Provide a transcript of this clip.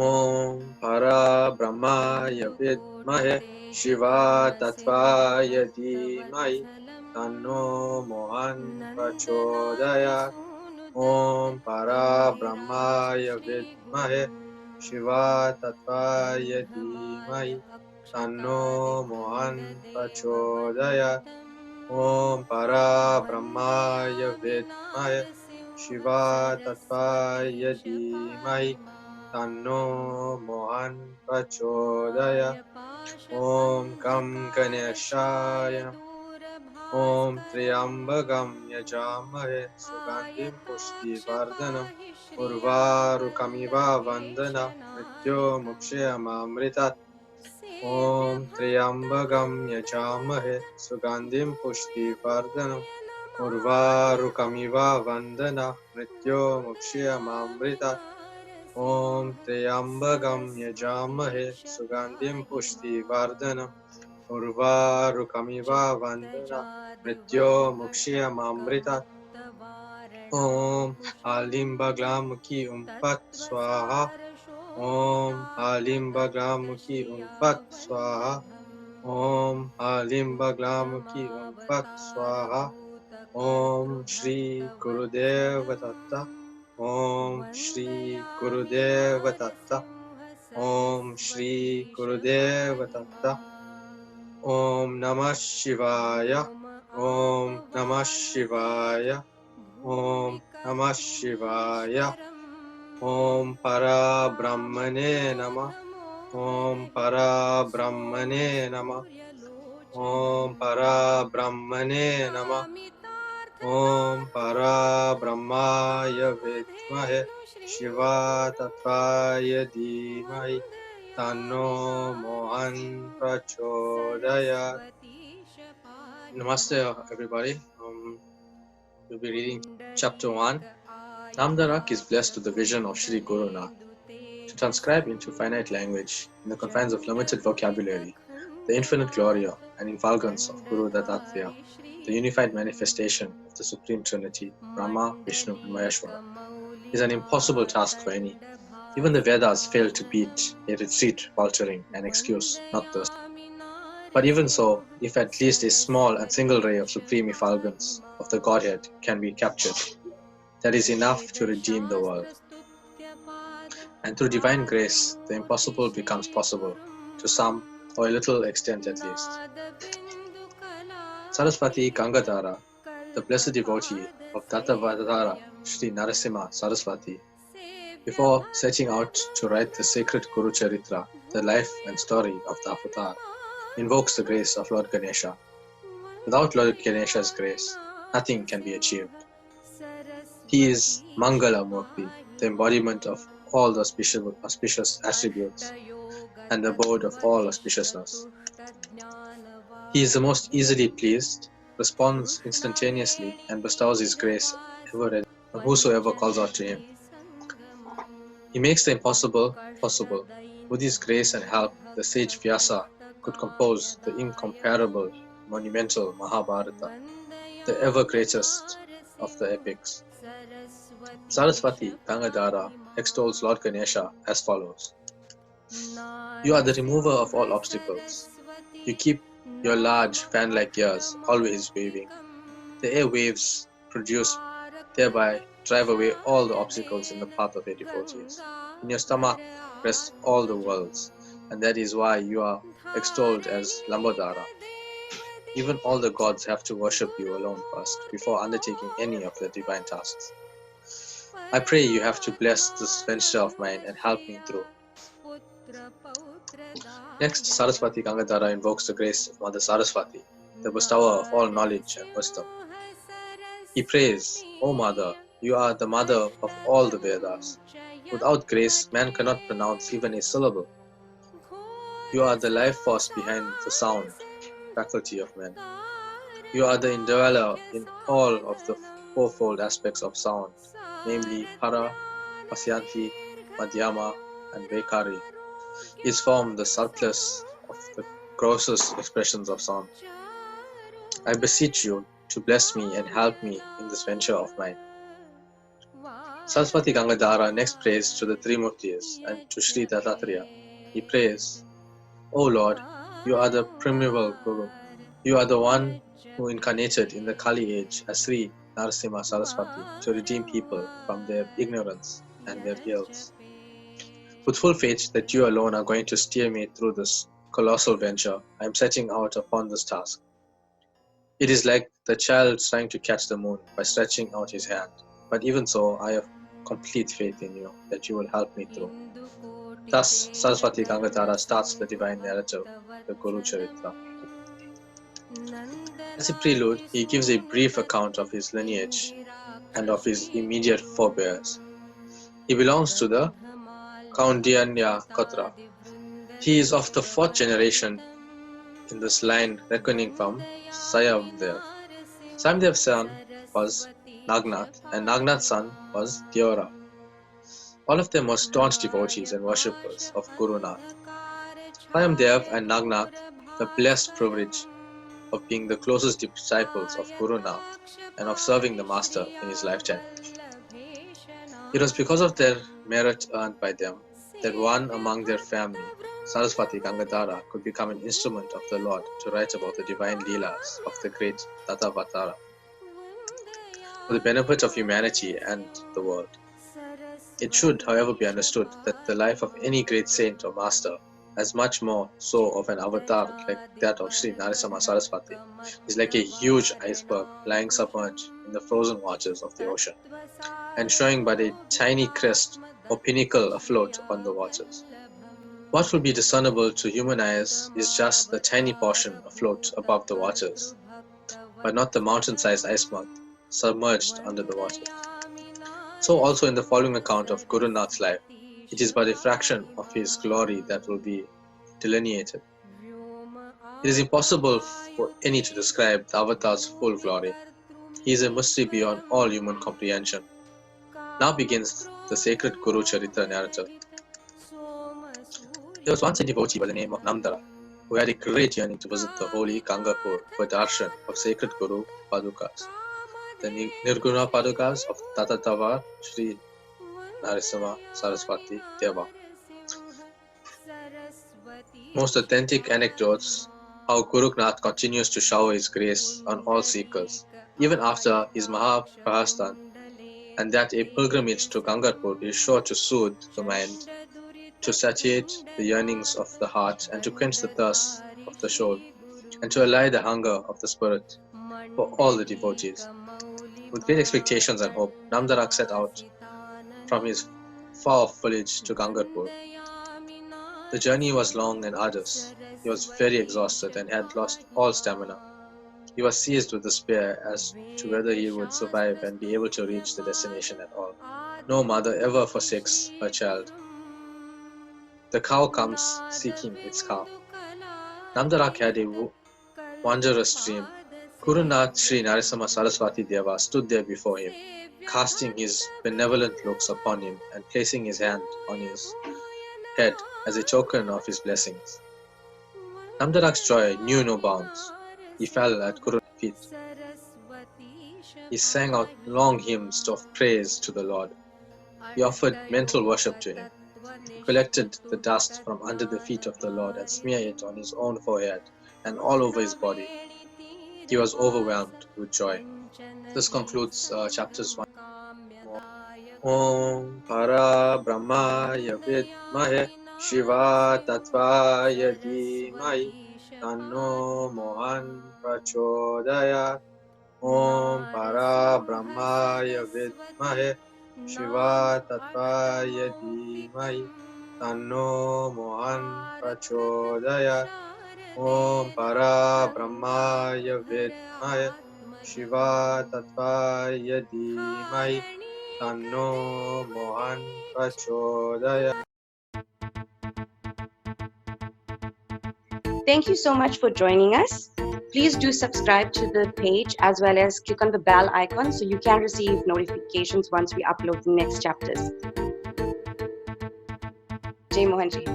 Om Para Brahmaya Vidmahe Shiva Tattvaya Dhimai Tanno Mohan Prachodayat. Om Para Brahmaya Vidmahe Shiva Tattvaya Dhimai Tanno Mohan Prachodayat. Om Para Brahmaya Vidmahe Shiva Tattvaya Dhimai Tanno Mohan Prachodaya. Om Gam Ganeshaya. Om Triambagam Yajamahe Sugandhim Pushti Vardhanam Urvarukamiva Vandana Mrityo Mukshayamamritat. Om Triambagam Yajamahe Sugandhim Pushti Vardhanam Urvarukamiva Vandana Mrityo Mukshayamamritat. Om Triambagam Yajamahe Sugandhim Pushti Vardhanam Urvarukamiva Vandana Mrityo Mukshayamamritat. Om Alimbaglamukhi Umpat Swaha. Om Alimbaglamukhi Umpat Swaha. Om Alimbaglamukhi Umpat Swaha. Om Shri Guru Datta. Om Shri Guru Datta. Om Shri Guru Datta. Om Namah Shivaya. Om Namah Shivaya. Om Namah Shivaya. Om Para Brahmane Namah. Om Para Brahmane Namah. Om Para Brahmane Namah. Om Para Brahmaya Vidmahe Shiva Tattvaya Dhimai Tanno Mohan Prachodayat. Namaste everybody. We'll be reading chapter 1. Namdharak is blessed with the vision of Shri Guru Nath. To transcribe into finite language, in the confines of limited vocabulary, the infinite glory and effulgence of Guru Dattatreya, the unified manifestation of the Supreme Trinity, Brahma, Vishnu and Maheshwara, is an impossible task for any. Even the Vedas fail to beat a retreat faltering and excuse, not thirst. But even so, if at least a small and single ray of supreme effulgence of the Godhead can be captured, that is enough to redeem the world. And through divine grace, the impossible becomes possible, to some, or a little extent at least. Saraswati Gangadhara, the blessed devotee of DattaTapovan Sri Narasimha Saraswati, before setting out to write the sacred Guru Charitra, the life and story of the avatar, invokes the grace of Lord Ganesha. Without Lord Ganesha's grace, nothing can be achieved. He is Mangala Murti, the embodiment of all the auspicious attributes and the abode of all auspiciousness. He is the most easily pleased, responds instantaneously, and bestows his grace ever ready on whosoever calls out to him. He makes the impossible possible. With his grace and help, the sage Vyasa could compose the incomparable, monumental Mahabharata, the ever greatest of the epics. Saraswati Gangadhara extols Lord Ganesha as follows. You are the remover of all obstacles. You keep your large fan-like ears always waving. The air waves produced thereby drive away all the obstacles in the path of your devotees. In your stomach rest all the worlds, and that is why you are extolled as Lambodara. Even all the gods have to worship you alone first, before undertaking any of the divine tasks. I pray you have to bless this venture of mine and help me through. Next, Saraswati Gangadhara invokes the grace of Mother Saraswati, the bestower of all knowledge and wisdom. He prays, O Mother, you are the mother of all the Vedas. Without grace, man cannot pronounce even a syllable. You are the life force behind the sound, faculty of man. You are the indweller in all of the fourfold aspects of sound, namely Para, Pasyanti, Madhyama, and Vaikari. Is formed the subtlest of the grossest expressions of sound. I beseech you to bless me and help me in this venture of mine. Saraswati Gangadhara next prays to the three Murtis and to Sri Dattatreya. He prays, O Lord, you are the primeval Guru. You are the one who incarnated in the Kali age as Sri Narasimha Saraswati to redeem people from their ignorance and their ills. With full faith that you alone are going to steer me through this colossal venture, I am setting out upon this task. It is like the child trying to catch the moon by stretching out his hand, but even so, I have complete faith in you that you will help me through. Thus, Saraswati Gangadhara starts the divine narrative, the Guru Charitra. As a prelude, he gives a brief account of his lineage and of his immediate forebears. He belongs to the Kaundinya Gotra. He is of the fourth generation in this line, reckoning from Sayamdev. Sayamdev's son was Nagnath, and Nagnath's son was Deora. All of them were staunch devotees and worshippers of Guru Nath. Sayamdev and Nagnath, the blessed privilege of being the closest disciples of Guru Nath and of serving the Master in his lifetime. It was because of their merit earned by them that one among their family, Saraswati Gangadhara, could become an instrument of the Lord to write about the divine Leelas of the great Dattavatara for the benefit of humanity and the world. It should, however, be understood that the life of any great saint or master, as much more so of an avatar like that of Sri Narasimha Saraswati, is like a huge iceberg lying submerged in the frozen waters of the ocean, and showing but a tiny crest or pinnacle afloat upon the waters. What will be discernible to human eyes is just the tiny portion afloat above the waters, but not the mountain-sized iceberg submerged under the water. So also in the following account of Guru Nath's life, it is but a fraction of his glory that will be delineated. It is impossible for any to describe the Avatar's full glory. He is a mystery beyond all human comprehension. Now begins the sacred Guru Charitra narrative. There was once a devotee by the name of Namdharak, who had a great yearning to visit the holy Gangapur for darshan of sacred Guru Padukas, the Nirguna Padukas of DattaTapovan Sri Narasimha Saraswati Deva. Most authentic anecdotes how Guru Nath continues to shower his grace on all seekers, even after his Mahaprasthana, and that a pilgrimage to Gangapur is sure to soothe the mind, to satiate the yearnings of the heart, and to quench the thirst of the soul, and to allay the hunger of the spirit for all the devotees. With great expectations and hope, Namdharak set out from his far-off village to Gangapur. The journey was long and arduous. He was very exhausted and had lost all stamina. He was seized with despair as to whether he would survive and be able to reach the destination at all. No mother ever forsakes her child. The cow comes seeking its calf. Namdharak had a wondrous dream. Guru Nath Sri Narasimha Saraswati Deva stood there before him, casting his benevolent looks upon him and placing his hand on his head as a token of his blessings. Namdharak's joy knew no bounds. He fell at Guru's feet. He sang out long hymns of praise to the Lord. He offered mental worship to him. He collected the dust from under the feet of the Lord and smeared it on his own forehead and all over his body. He was overwhelmed with joy. This concludes chapters 1. Om Para Brahmaya Vidmahe Shiva Tattvaya Dhimai Tanno Mohan Prachodaya. Om Para Brahmaya Vidmahe Shiva Tattvaya Dhimai Tanno Mohan Prachodaya. Om Para Brahmaya Vidmahe Shiva Tattvaya Dhimai Tanno Mohan Prachodaya. Thank you so much for joining us. Please do subscribe to the page as well as click on the bell icon so you can receive notifications once we upload the next chapters. Jai Mohanji.